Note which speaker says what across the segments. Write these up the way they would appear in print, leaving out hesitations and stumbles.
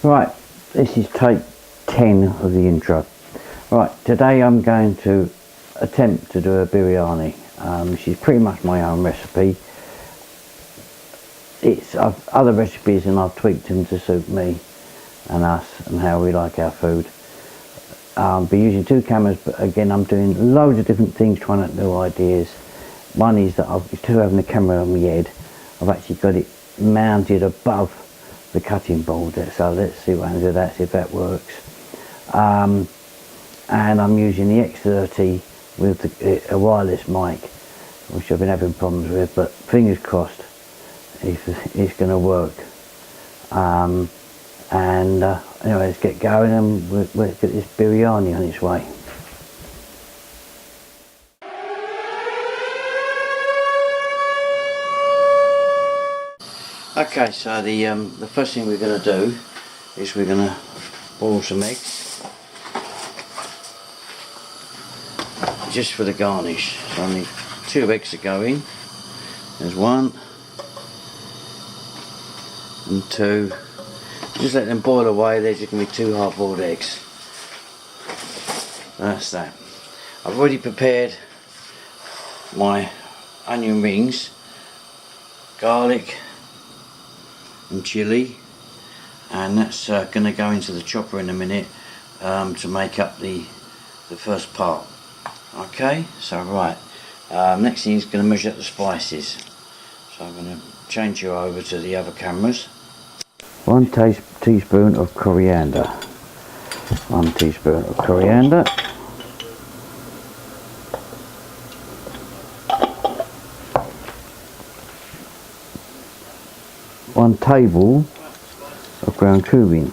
Speaker 1: Right, this is take 10 of the intro. Right, today I'm going to attempt to do a biryani. This is pretty much my own recipe. I've other recipes and I've tweaked them to suit me and us and how we like our food. I'll be using two cameras, but again I'm doing loads of different things, trying out new ideas. One is that instead of having the camera on my head, I've actually got it mounted above the cutting board there, so let's see what happens with that, see if that works. And I'm using the X30 with a wireless mic, which I've been having problems with, but fingers crossed it's going to work. Anyway, let's get going and we'll get this biryani on its way. Okay, so the first thing we're going to do is we're going to boil some eggs, just for the garnish. So I need 2 eggs to go in. There's 1 and 2. Just let them boil away. There's just going to be 2 hard-boiled eggs. That's that. I've already prepared my onion rings, garlic and chilli, and that's going to go into the chopper in a minute to make up the first part. Okay, so right, next thing is going to measure up the spices. So I'm going to change you over to the other cameras. 1 teaspoon of coriander. 1 teaspoon of coriander. 1 table of ground cumin.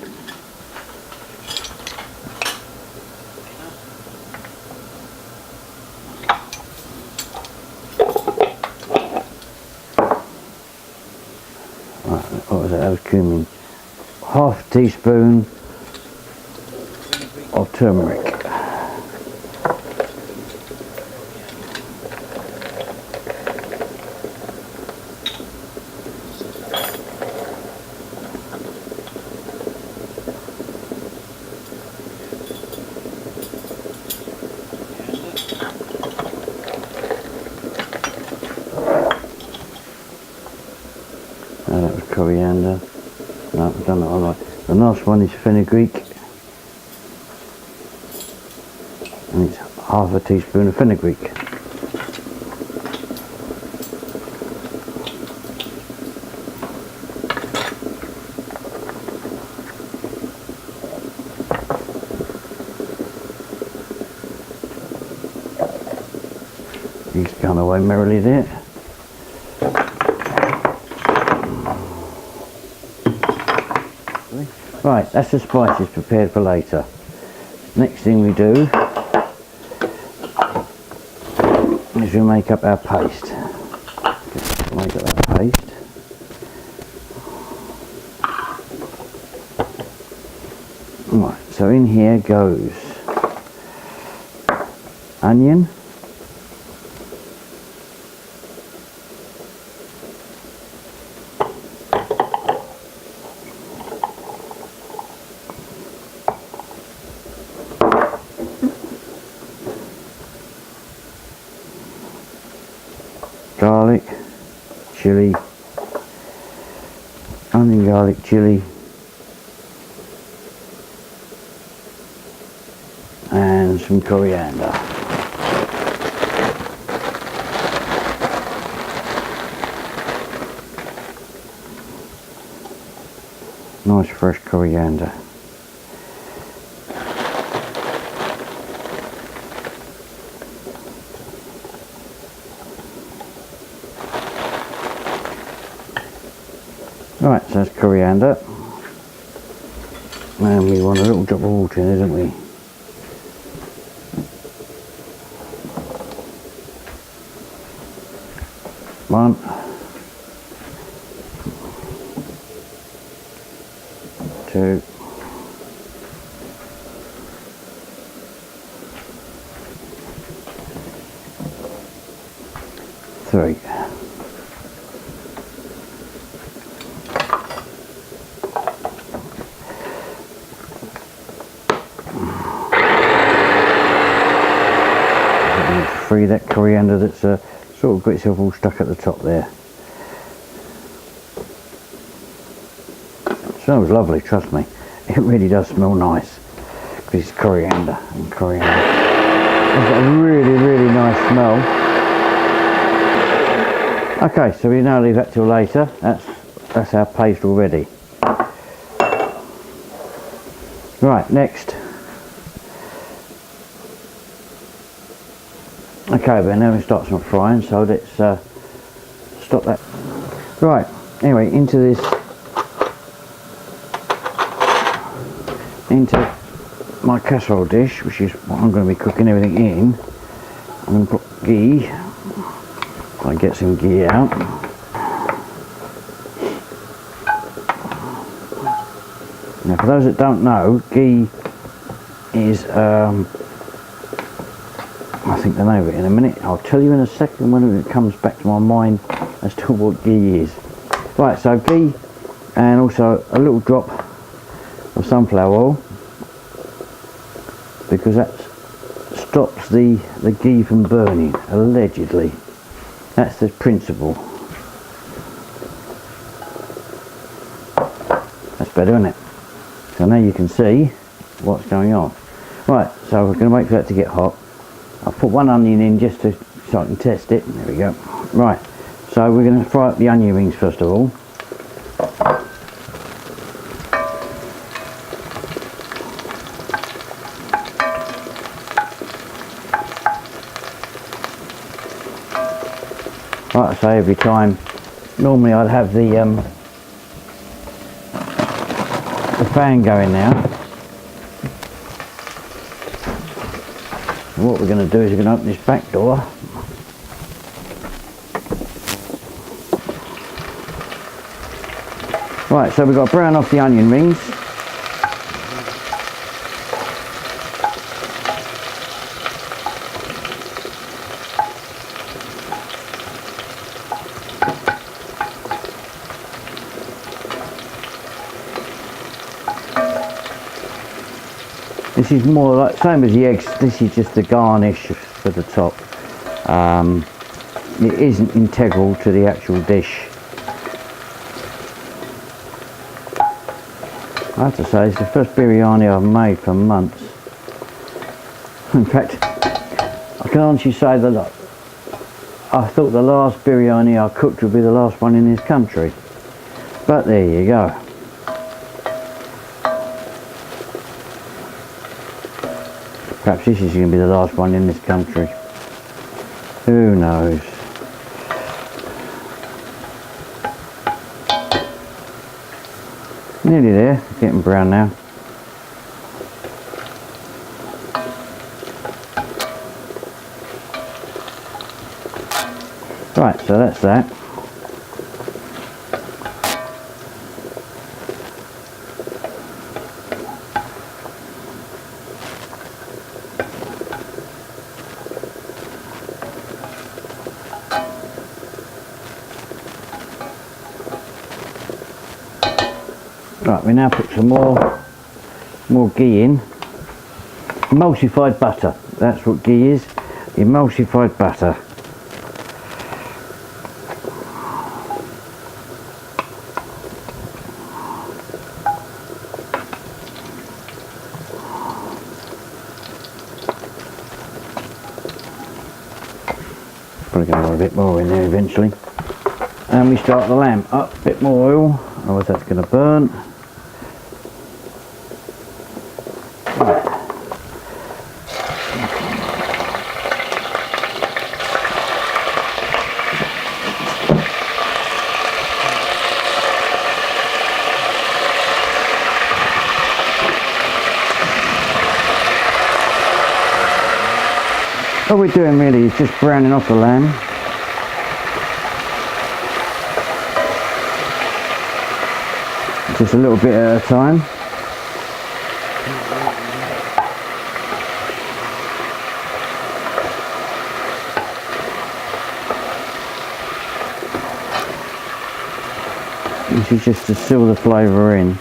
Speaker 1: Right, what was that? That was cumin. 1/2 teaspoon of turmeric. That was coriander. No, I've done that all right. The last one is fenugreek, and it's 1/2 teaspoon of fenugreek. He's gone away merrily there. Right, that's the spices prepared for later. Next thing we do is we make up our paste. Make up our paste. Right, so in here goes onion, garlic, chilli, onion, garlic, chilli, and some coriander. Nice fresh coriander. Right, so that's coriander, and we want a little drop of water in there, don't we? One, 2, 3. free that coriander that's sort of got itself all stuck at the top there. It smells lovely, trust me. It really does smell nice because it's coriander and coriander. It's got a really nice smell. Okay, so we now leave that till later. That's our paste already. Right, next. Okay, but now we start some frying, so let's stop that. Right, anyway, into my casserole dish, which is what I'm going to be cooking everything in. I'm going to put ghee. I get some ghee out. Now, for those that don't know, ghee is I think the name of it in a minute. I'll tell you in a second when it comes back to my mind as to what ghee is. Right, so ghee and also a little drop of sunflower oil, because that stops the ghee from burning, allegedly. That's the principle. That's better, isn't it? So now you can see what's going on. Right, so we're going to wait for that to get hot. I'll put one onion in just so I can test it. There we go. Right, so we're going to fry up the onion rings first of all. Like I say every time, normally I'd have the fan going now. And what we're going to do is we're going to open this back door. Right, so we've got to brown off the onion rings. This is more like, same as the eggs, this is just the garnish for the top. It isn't integral to the actual dish. I have to say, it's the first biryani I've made for months. In fact, I can honestly say that I thought the last biryani I cooked would be the last one in this country. But there you go. Perhaps this is going to be the last one in this country. Who knows? Nearly there, getting brown now. Right, so that's that. Right, we now put some more ghee in. Emulsified butter, that's what ghee is. Emulsified butter. Probably going to want a bit more in there eventually. And we start the lamb up, a bit more oil, otherwise that's going to burn. What we're doing really is just browning off the lamb. Just a little bit at a time. This is just to seal the flavour in.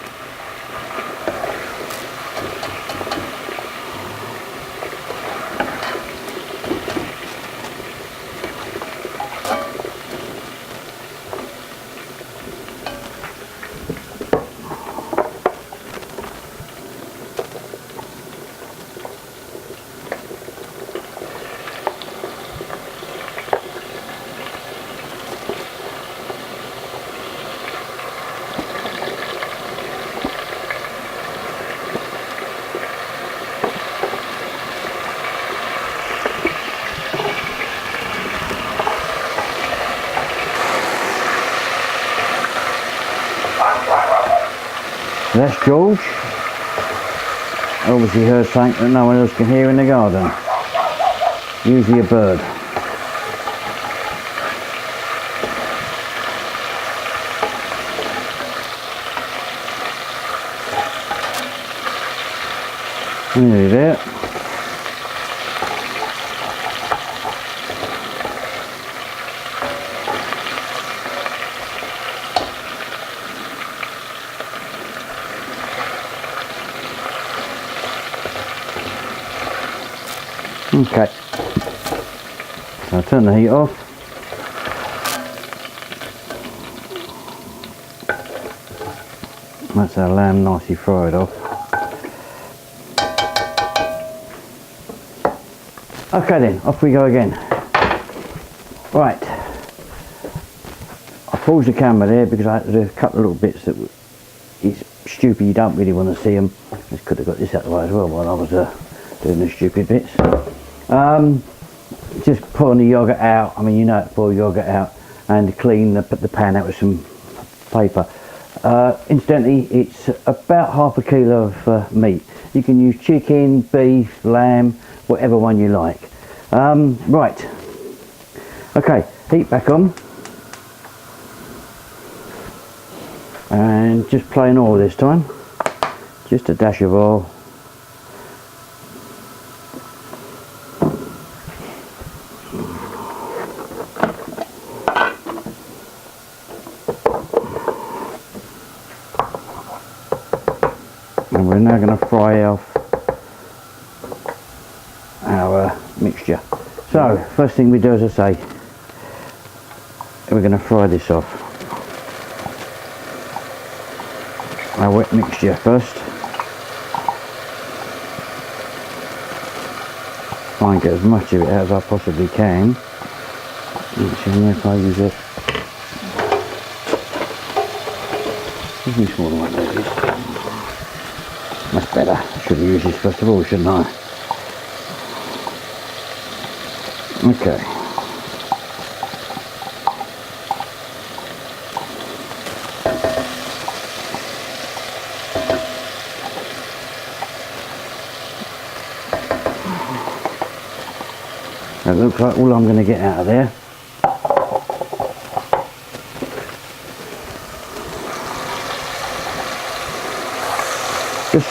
Speaker 1: That's George. Obviously heard something that no one else can hear in the garden. Usually a bird. Nearly there. Okay, so I'll turn the heat off. That's our lamb nicely fried off. Okay then, off we go again. Right, I paused the camera there because I had to do a couple of little bits that it's stupid, you don't really want to see them. Just could have got this out of the way as well while I was doing the stupid bits. Just pulling the yogurt out, I mean you know, pull yogurt out and clean the pan out with some paper. Incidentally, it's about half a kilo of meat. You can use chicken, beef, lamb, whatever one you like. Right, okay, heat back on. And just plain oil this time, just a dash of oil. And we're now going to fry off our mixture. So first thing we do, as I say, we're going to fry this off. Our wet mixture first. Try and get as much of it out as I possibly can. Actually, if I use it, give me smaller one like this. Much better. I should have used this first of all, shouldn't I? Okay. It looks like all I'm going to get out of there. Just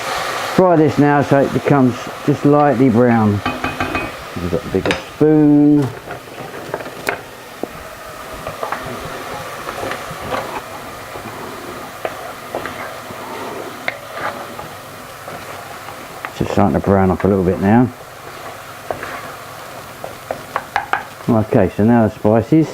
Speaker 1: fry this now so it becomes just lightly brown. We've got a bigger spoon. Just starting to brown up a little bit now. Okay, so now the spices.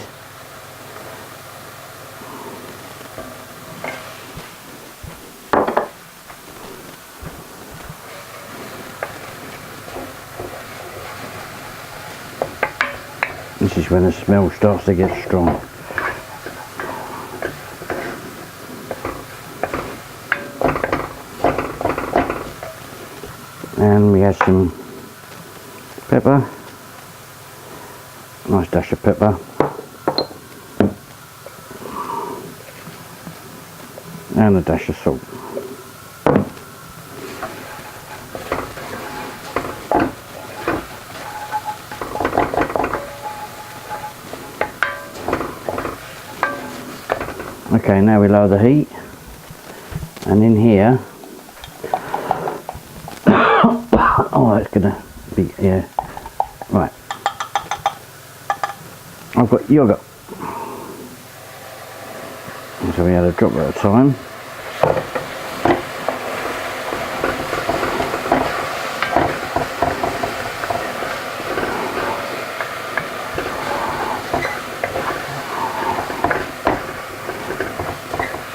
Speaker 1: This is when the smell starts to get strong. And we add some pepper. Nice dash of pepper. And a dash of salt. Okay, now we lower the heat, and in here, oh, it's gonna be, yeah, right, I've got yogurt, so we add a drop at a time.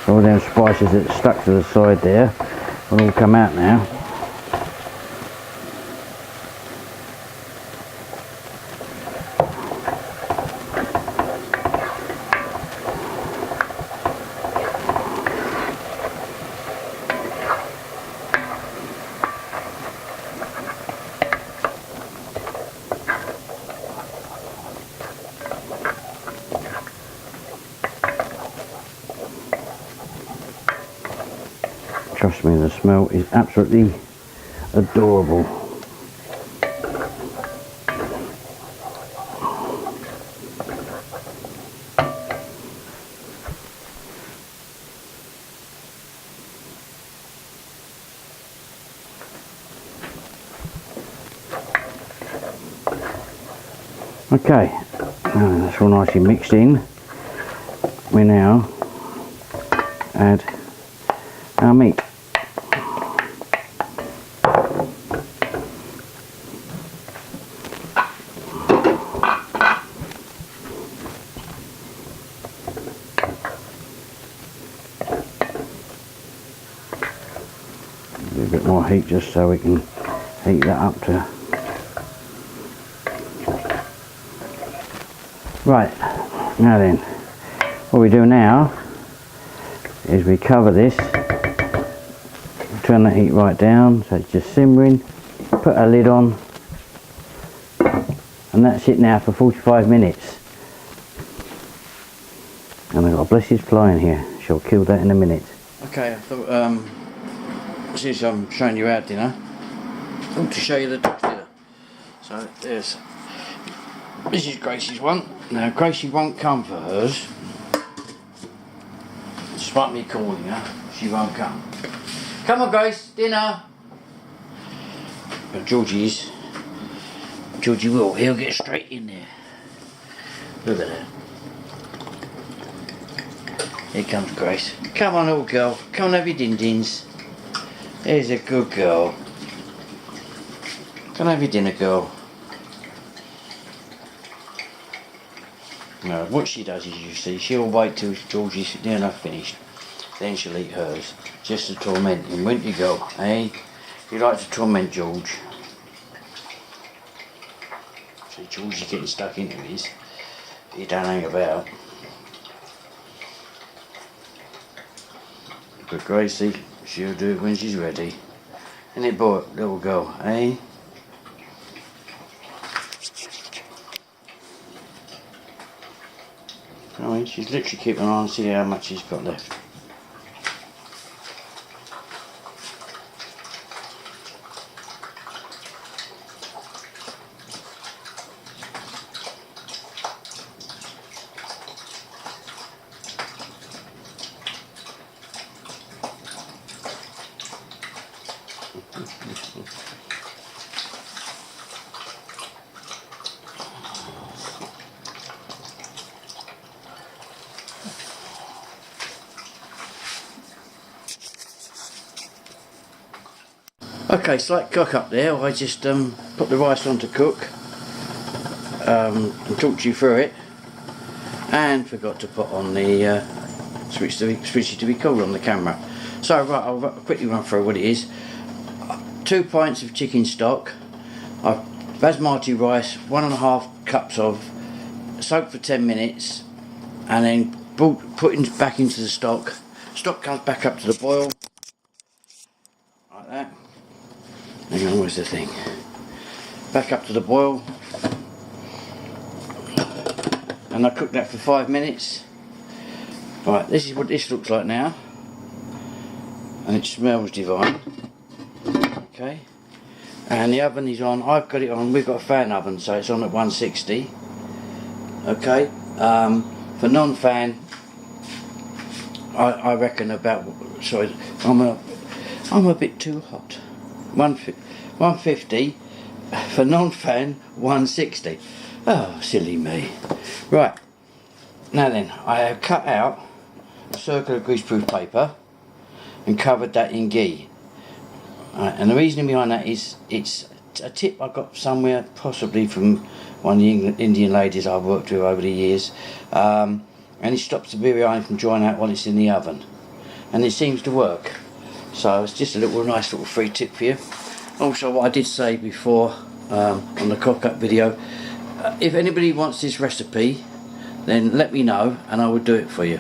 Speaker 1: All them spices that stuck to the side there will all come out now. Trust me, the smell is absolutely adorable. Okay, now that's all nicely mixed in. We now add our meat. Do a bit more heat just so we can heat that up to. Right, now then, what we do now is we cover this, turn the heat right down so it's just simmering, put a lid on, and that's it now for 45 minutes. And I've got a blessed fly in here, she'll kill that in a minute. Okay, I thought, since I'm showing you our dinner, I want to show you the dog's dinner. So there's, this is Gracie's one. Now Gracie won't come for hers. Despite me calling her, she won't come. Come on Grace, dinner! But Georgie will, he'll get straight in there. Look at that. Here comes Grace. Come on little girl, come on have your din-dins. There's a good girl. Come on have your dinner girl. No, what she does is, you see, she'll wait till Georgie's near enough finished, then she'll eat hers, just to torment him. Wouldn't you go, eh? You like to torment George. See, Georgie's getting stuck into this. He don't hang about. But Gracie, she'll do it when she's ready. Isn't it, boy, little girl, eh? I mean, she's literally keeping an eye and see how much she's got left. Okay, slight cook up there. I just put the rice on to cook and talked you through it, and forgot to put on the switch to be cool on the camera. So right, I'll quickly run through what it is. 2 pints of chicken stock, basmati rice, 1.5 cups of, soaked for 10 minutes, and then put back into the stock. Stock comes back up to the boil, like that. Hang on, where's the thing? Back up to the boil, and I cook that for 5 minutes. Right, this is what this looks like now, and it smells divine. Okay, and the oven is on. I've got it on. We've got a fan oven, so it's on at 160. Okay, for non-fan, I reckon about. Sorry, I'm a bit too hot. 150 for non-fan, 160. Oh, silly me. Right, now then, I have cut out a circle of greaseproof paper and covered that in ghee. Right, and the reasoning behind that is it's a tip I got somewhere, possibly from one of the Indian ladies I've worked with over the years, and it stops the biryani from drying out while it's in the oven, and it seems to work. So it's just a nice little free tip for you. Also, what I did say before on the cock-up video, if anybody wants this recipe, then let me know and I will do it for you.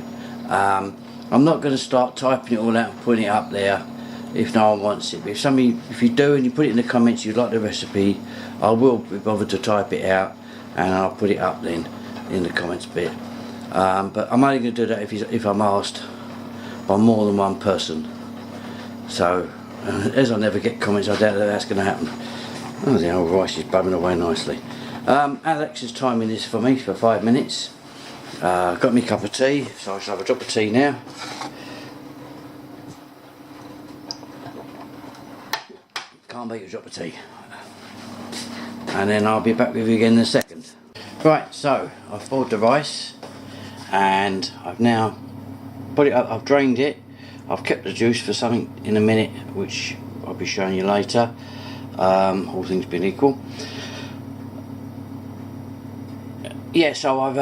Speaker 1: I'm not going to start typing it all out and putting it up there if no one wants it. But if you do and you put it in the comments you'd like the recipe, I will be bothered to type it out and I'll put it up then in the comments bit. But I'm only going to do that if I'm asked by more than one person. So as I never get comments, I doubt that that's going to happen. Oh, the old rice is bubbling away nicely. Alex is timing this for me for 5 minutes. Got me a cup of tea, so I shall have a drop of tea now. Can't beat a drop of tea. And then I'll be back with you again in a second. Right, so I've boiled the rice and I've now put it up, I've drained it. I've kept the juice for something in a minute, which I'll be showing you later, all things being equal. Yeah, so I've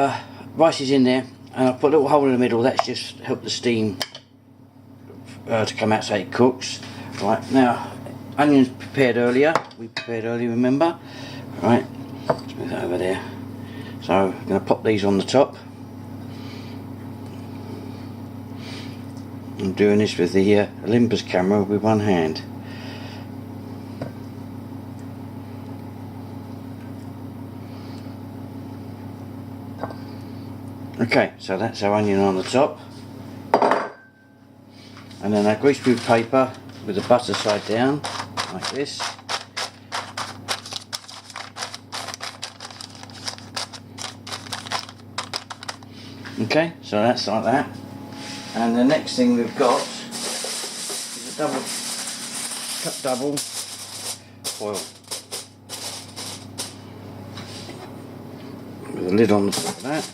Speaker 1: rice is in there and I've put a little hole in the middle. That's just helped the steam to come out so it cooks. Right, now onions prepared earlier, we prepared earlier, remember? Right, let's move that over there. So I'm going to pop these on the top. I'm doing this with the Olympus camera with one hand. Okay, so that's our onion on the top. And then I grease with paper with the butter side down, like this. Okay, so that's like that. And the next thing we've got is a cut double foil with a lid on the top of that.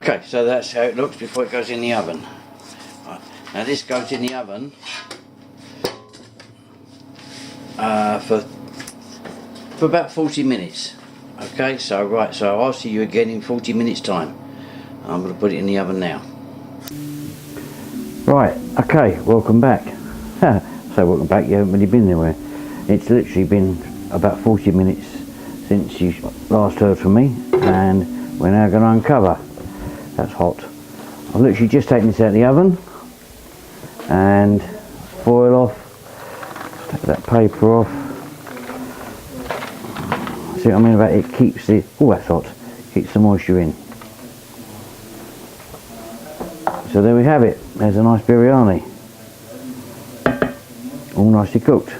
Speaker 1: Okay, so that's how it looks before it goes in the oven. Right. Now this goes in the oven for about 40 minutes. Okay, so right, so I'll see you again in 40 minutes time. I'm going to put it in the oven now. Right, okay, welcome back. So welcome back, you haven't really been anywhere. It's literally been about 40 minutes since you last heard from me, and we're now going to uncover. That's hot. I've literally just taken this out of the oven and foil off, take that paper off. See what I mean about it keeps the, oh that's hot, keeps the moisture in. So there we have it, there's a nice biryani, all nicely cooked.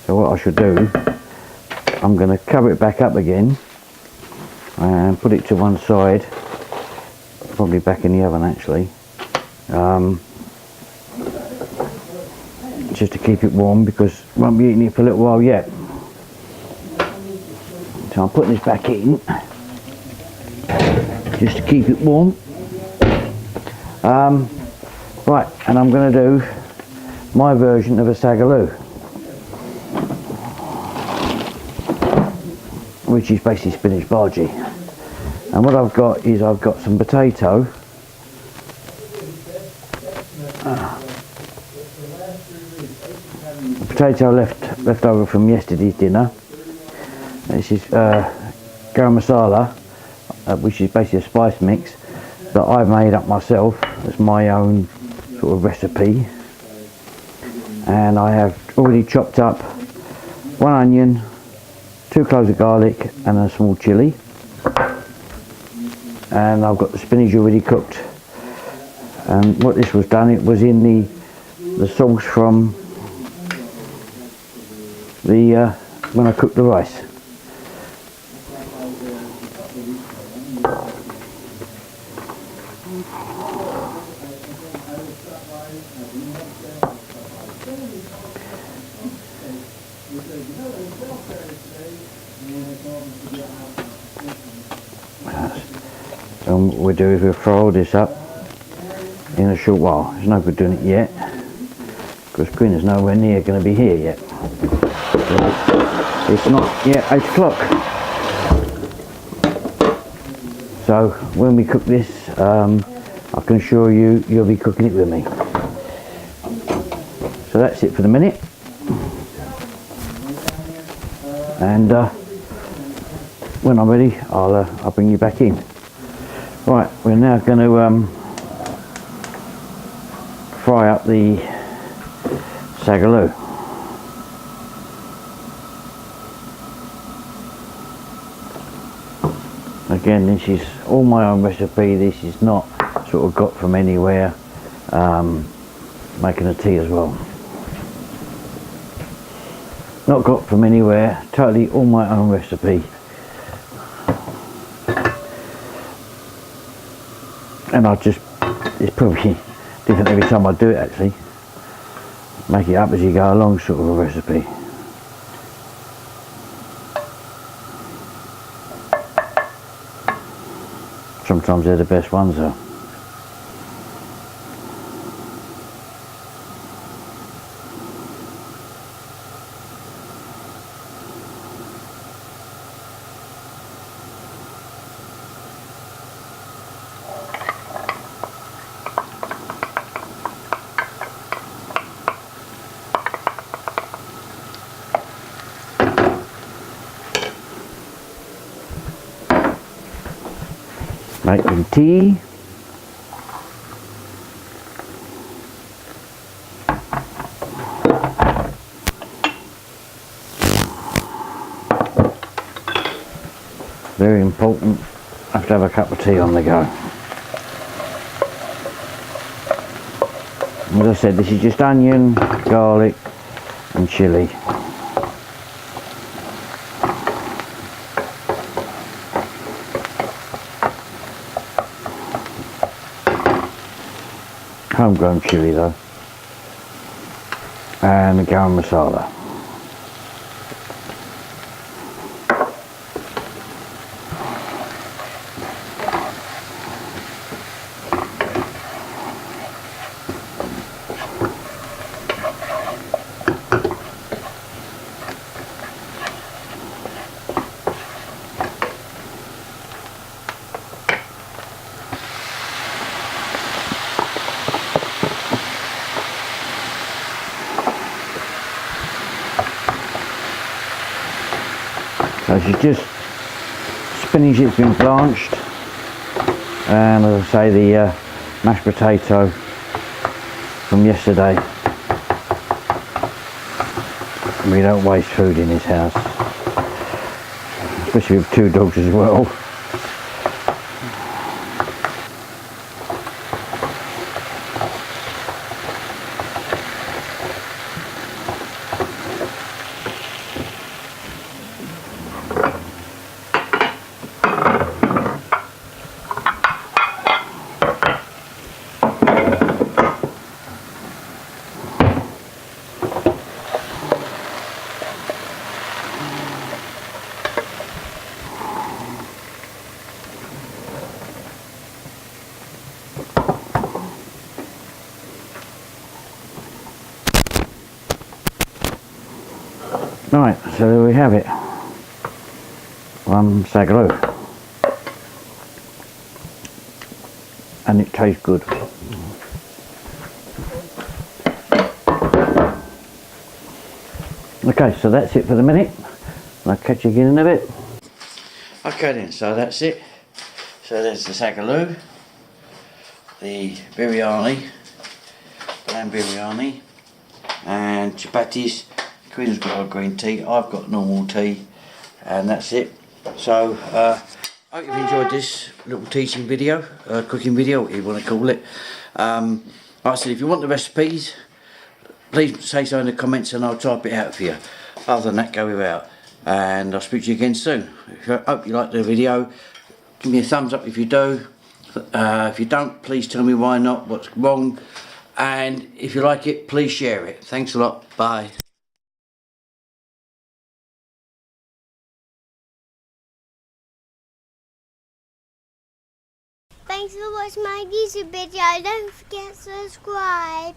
Speaker 1: So what I should do, I'm going to cover it back up again and put it to one side, probably back in the oven actually, just to keep it warm because I won't be eating it for a little while yet. So I'm putting this back in just to keep it warm. Right, and I'm going to do my version of a Sag Aloo, which is basically spinach bhaji. And what I've got is I've got some potato, left over from yesterday's dinner. This is garam masala, which is basically a spice mix that I've made up myself. It's my own sort of recipe, and I have already chopped up 1 onion, 2 cloves of garlic and a small chilli, and I've got the spinach already cooked. And what this was done, it was in the sauce from the when I cooked the rice. So what we'll do is we'll fry all this up in a short while. It's no good doing it yet because Quinn is nowhere near going to be here yet. It's not yet 8 o'clock. So when we cook this, I can assure you, you'll be cooking it with me. So that's it for the minute. And when I'm ready, I'll bring you back in. Right, we're now going to fry up the Sag Aloo. Again, this is all my own recipe. This is not sort of got from anywhere. Making a tea as well. Not got from anywhere. Totally all my own recipe. And it's probably different every time I do it actually. Make it up as you go along, sort of a recipe. Sometimes they're the best ones though. Making tea. Very important. I have to have a cup of tea on the go. As I said, this is just onion, garlic and chilli. Homegrown chilli though, and the garam masala. So she's just spinach, it's been blanched, and as I say, the mashed potato from yesterday. We don't waste food in this house, especially with 2 dogs as well. Right, so there we have it. One Sag Aloo. And it tastes good. Okay, so that's it for the minute. I'll catch you again in a bit. Okay then, so that's it. So there's the Sag Aloo, the biryani, lamb biryani, and chapatis. Queen's got a green tea, I've got normal tea, and that's it. So I hope you've enjoyed this little teaching video, cooking video, what you want to call it. Like I said, if you want the recipes, please say so in the comments and I'll type it out for you. Other than that, go without. And I'll speak to you again soon. I hope you liked the video. Give me a thumbs up if you do. If you don't, please tell me why not, what's wrong. And if you like it, please share it. Thanks a lot. Bye.
Speaker 2: Thanks for watching my YouTube video. Don't forget to subscribe.